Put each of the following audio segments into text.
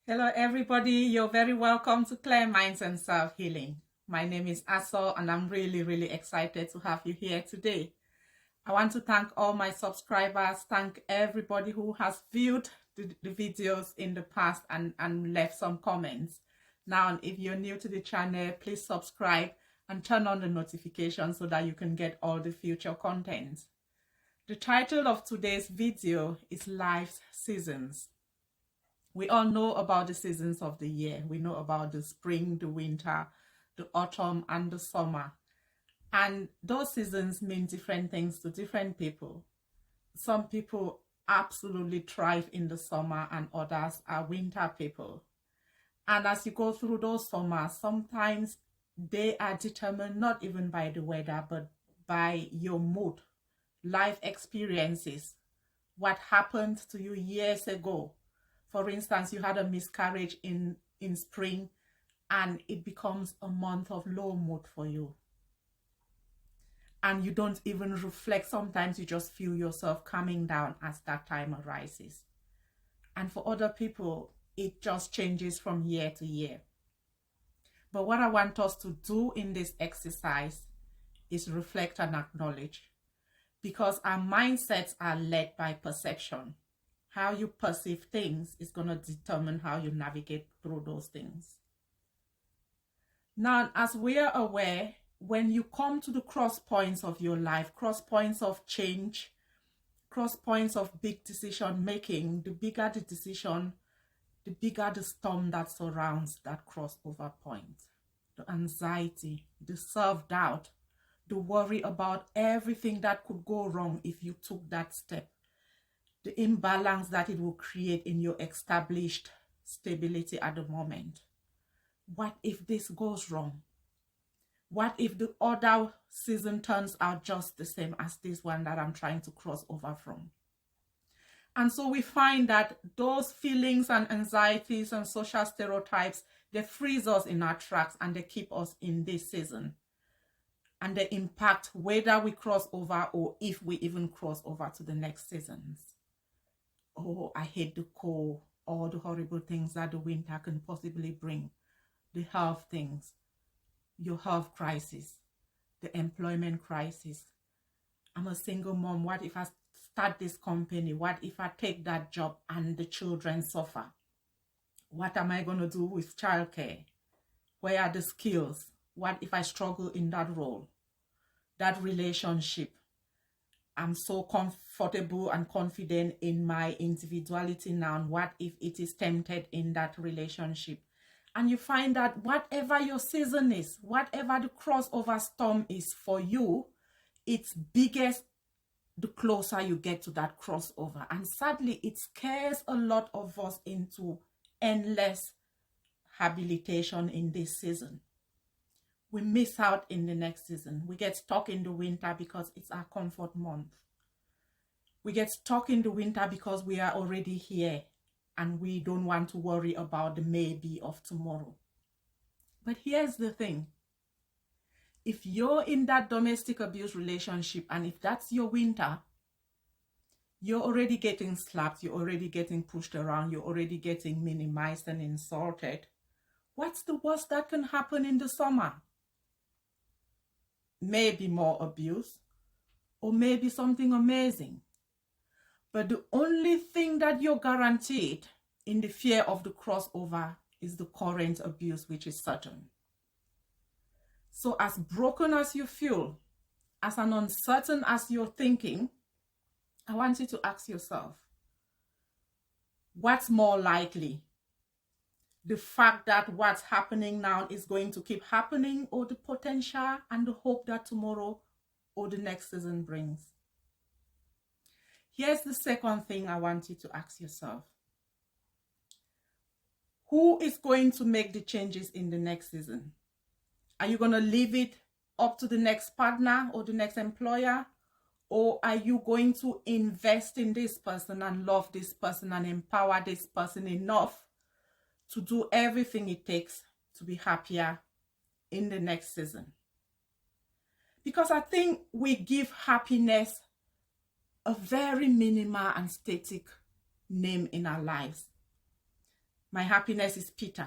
Hello, everybody. You're very welcome to Clear Minds and Self Healing. My name is Aso, and I'm really excited to have you here today. I want to thank all my subscribers, thank everybody who has viewed the videos in the past and left some comments. Now, if you're new to the channel, please subscribe and turn on the notifications so that you can get all the future content. The title of today's video is Life's Seasons. We all know about the seasons of the year. We know about the spring, the winter, the autumn, and the summer. And those seasons mean different things to different people. Some people absolutely thrive in the summer, and others are winter people. And as you go through those summers, sometimes they are determined not even by the weather, but by your mood, life experiences, what happened to you years ago. For instance, you had a miscarriage in spring and it becomes a month of low mood for you. And you don't even reflect. Sometimes you just feel yourself calming down as that time arises. And for other people, it just changes from year to year. But what I want us to do in this exercise is reflect and acknowledge, because our mindsets are led by perception. How you perceive things is going to determine how you navigate through those things. Now, as we are aware, when you come to the cross points of your life, cross points of change, cross points of big decision making, the bigger the decision, the bigger the storm that surrounds that crossover point. The anxiety, the self-doubt, the worry about everything that could go wrong if you took that step, the imbalance that it will create in your established stability at the moment. What if this goes wrong? What if the other season turns out just the same as this one that I'm trying to cross over from? And so we find that those feelings and anxieties and social stereotypes, they freeze us in our tracks and they keep us in this season. And they impact whether we cross over or if we even cross over to the next seasons. Oh, I hate the cold, all the horrible things that the winter can possibly bring. The health things, your health crisis, the employment crisis. I'm a single mom. What if I start this company? What if I take that job and the children suffer? What am I going to do with childcare? Where are the skills? What if I struggle in that role? That relationship. I'm so comfortable and confident in my individuality now. What if it is tempted in that relationship? And you find that whatever your season is, whatever the crossover storm is for you, it's biggest the closer you get to that crossover. And sadly, it scares a lot of us into endless habilitation in this season. We miss out in the next season. We get stuck in the winter because it's our comfort month. We get stuck in the winter because we are already here and we don't want to worry about the maybe of tomorrow. But here's the thing. If you're in that domestic abuse relationship and if that's your winter, you're already getting slapped, you're already getting pushed around, you're already getting minimized and insulted. What's the worst that can happen in the summer? Maybe more abuse, or maybe something amazing. But the only thing that you're guaranteed in the fear of the crossover is the current abuse, which is certain. So as broken as you feel, as uncertain as you're thinking, I want you to ask yourself, what's more likely? The fact that what's happening now is going to keep happening, or the potential and the hope that tomorrow or the next season brings? Here's the second thing I want you to ask yourself. Who is going to make the changes in the next season? Are you going to leave it up to the next partner or the next employer? Or are you going to invest in this person and love this person and empower this person enough to do everything it takes to be happier in the next season? Because I think we give happiness a very minimal and static name in our lives. My happiness is Peter.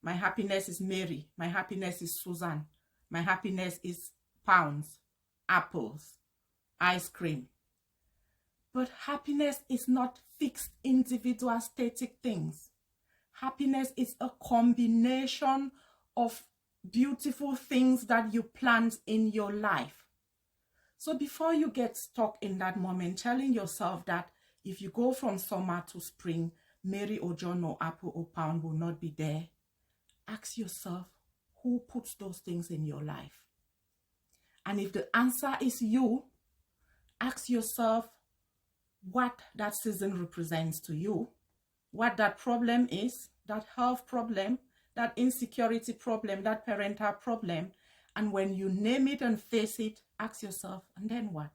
My happiness is Mary. My happiness is Susan. My happiness is pounds, apples, ice cream. But happiness is not fixed, individual, static things. Happiness is a combination of beautiful things that you plant in your life. So before you get stuck in that moment, telling yourself that if you go from summer to spring, Mary or John or apple or pound will not be there, ask yourself, who puts those things in your life? And if the answer is you, ask yourself what that season represents to you, what that problem is, that health problem, that insecurity problem, that parental problem. And when you name it and face it, ask yourself, and then what?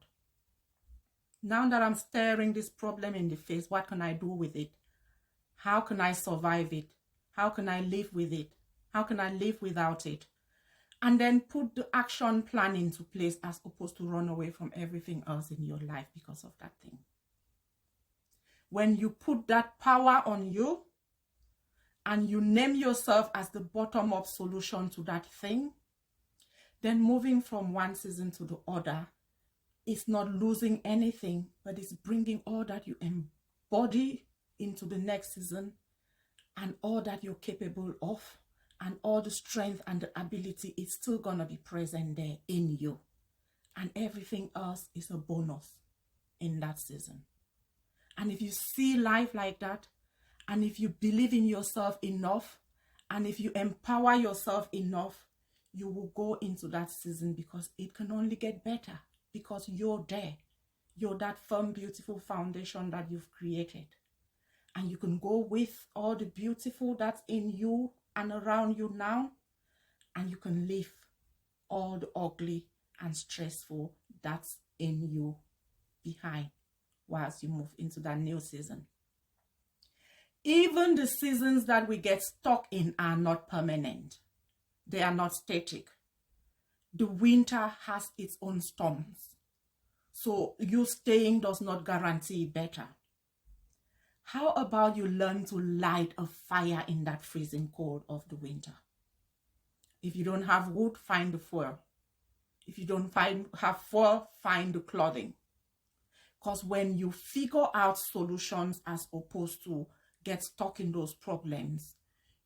Now that I'm staring this problem in the face, what can I do with it? How can I survive it? How can I live with it? How can I live without it? And then put the action plan into place as opposed to run away from everything else in your life because of that thing. When you put that power on you and you name yourself as the bottom-up solution to that thing, then moving from one season to the other is not losing anything, but it's bringing all that you embody into the next season and all that you're capable of, and all the strength and the ability is still going to be present there in you. And everything else is a bonus in that season. And if you see life like that, and if you believe in yourself enough, and if you empower yourself enough, you will go into that season because it can only get better because you're there. You're that firm, beautiful foundation that you've created. And you can go with all the beautiful that's in you and around you now, and you can leave all the ugly and stressful that's in you behind whilst you move into that new season. Even the seasons that we get stuck in are not permanent. They are not static. The winter has its own storms. So you staying does not guarantee better. How about you learn to light a fire in that freezing cold of the winter? If you don't have wood, find the fuel. If you don't have fuel, find the clothing. Because when you figure out solutions as opposed to get stuck in those problems,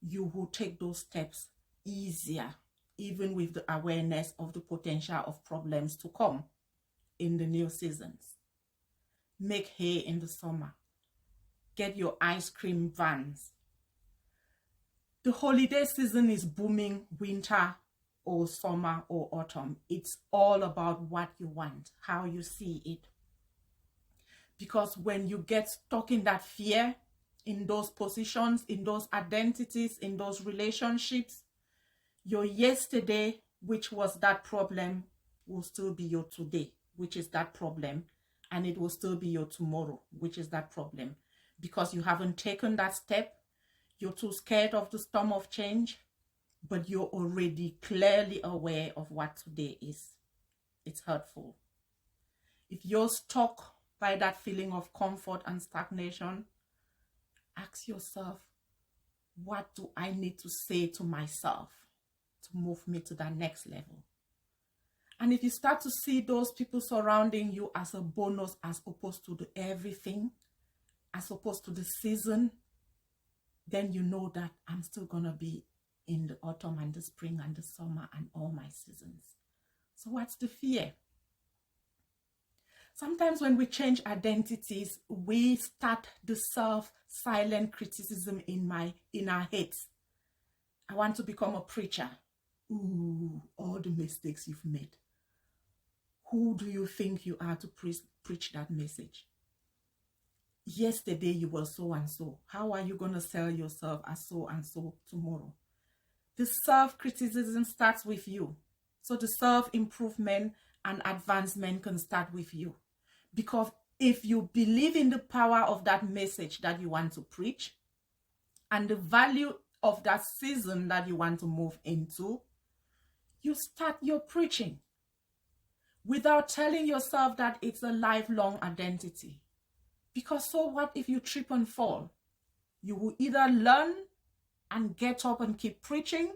you will take those steps easier, even with the awareness of the potential of problems to come in the new seasons. Make hay in the summer. Get your ice cream vans. The holiday season is booming, winter or summer or autumn. It's all about what you want, how you see it. Because when you get stuck in that fear, in those positions, in those identities, in those relationships, your yesterday, which was that problem, will still be your today, which is that problem. And it will still be your tomorrow, which is that problem. Because you haven't taken that step, you're too scared of the storm of change, but you're already clearly aware of what today is. It's hurtful. If you're stuck by that feeling of comfort and stagnation, ask yourself, what do I need to say to myself to move me to that next level? And if you start to see those people surrounding you as a bonus as opposed to the everything, as opposed to the season, then you know that I'm still going to be in the autumn and the spring and the summer and all my seasons. So what's the fear? Sometimes when we change identities, we start the self-silent criticism in our heads. I want to become a preacher. Ooh, all the mistakes you've made. Who do you think you are to preach that message? Yesterday you were so and so. How are you going to sell yourself as so and so tomorrow? The self-criticism starts with you. So the self-improvement and advancement can start with you. Because if you believe in the power of that message that you want to preach and the value of that season that you want to move into, you start your preaching without telling yourself that it's a lifelong identity. Because so what if you trip and fall? You will either learn and get up and keep preaching,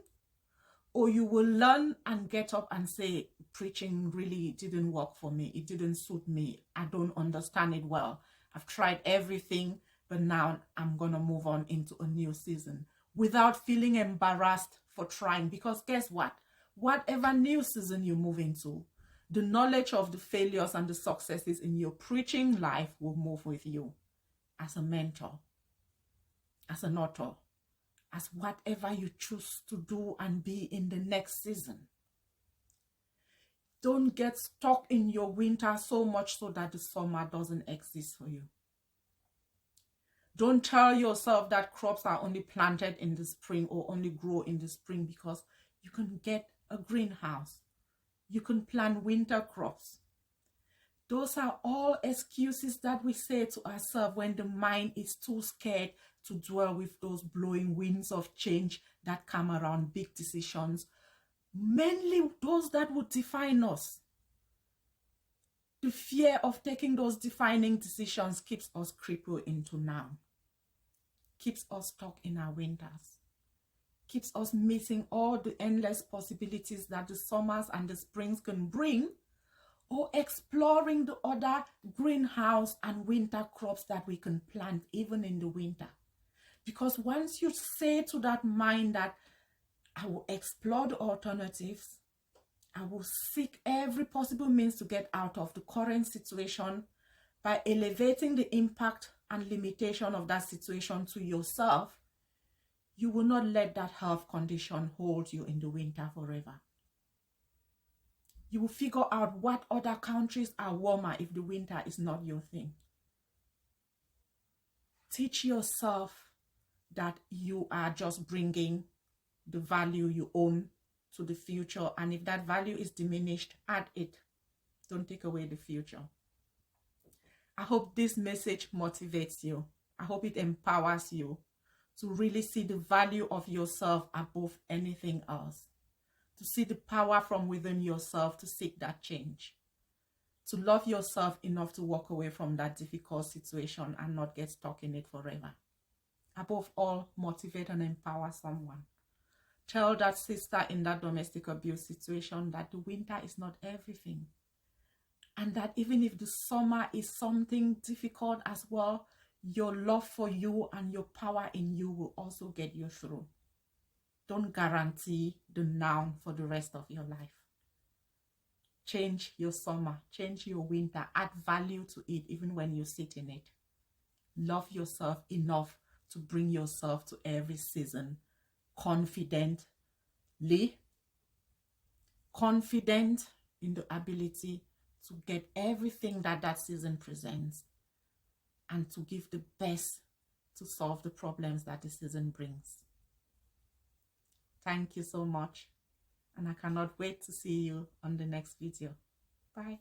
or you will learn and get up and say, preaching really didn't work for me. It didn't suit me. I don't understand it well. I've tried everything, but now I'm going to move on into a new season without feeling embarrassed for trying. Because guess what? Whatever new season you move into, the knowledge of the failures and the successes in your preaching life will move with you as a mentor, as an author, as whatever you choose to do and be in the next season. Don't get stuck in your winter so much so that the summer doesn't exist for you. Don't tell yourself that crops are only planted in the spring or only grow in the spring, because you can get a greenhouse. You can plant winter crops. Those are all excuses that we say to ourselves when the mind is too scared to dwell with those blowing winds of change that come around big decisions, mainly those that would define us. The fear of taking those defining decisions keeps us crippled into now, keeps us stuck in our winters, keeps us missing all the endless possibilities that the summers and the springs can bring, or exploring the other greenhouse and winter crops that we can plant even in the winter. Because once you say to that mind that I will explore the alternatives, I will seek every possible means to get out of the current situation by elevating the impact and limitation of that situation to yourself, you will not let that health condition hold you in the winter forever. You will figure out what other countries are warmer if the winter is not your thing. Teach yourself that you are just bringing the value you own to the future, and if that value is diminished, add it. Don't take away the future. I hope this message motivates you. I hope it empowers you to really see the value of yourself above anything else, to see the power from within yourself to seek that change, to love yourself enough to walk away from that difficult situation and not get stuck in it forever. Above all, motivate and empower someone. Tell that sister in that domestic abuse situation that the winter is not everything, and that even if the summer is something difficult as well, your love for you and your power in you will also get you through. Don't guarantee the now for the rest of your life. Change your summer, change your winter, add value to it even when you sit in it. Love yourself enough to bring yourself to every season confident in the ability to get everything that season presents, and to give the best to solve the problems that the season brings. Thank you so much, and I cannot wait to see you on the next video. Bye.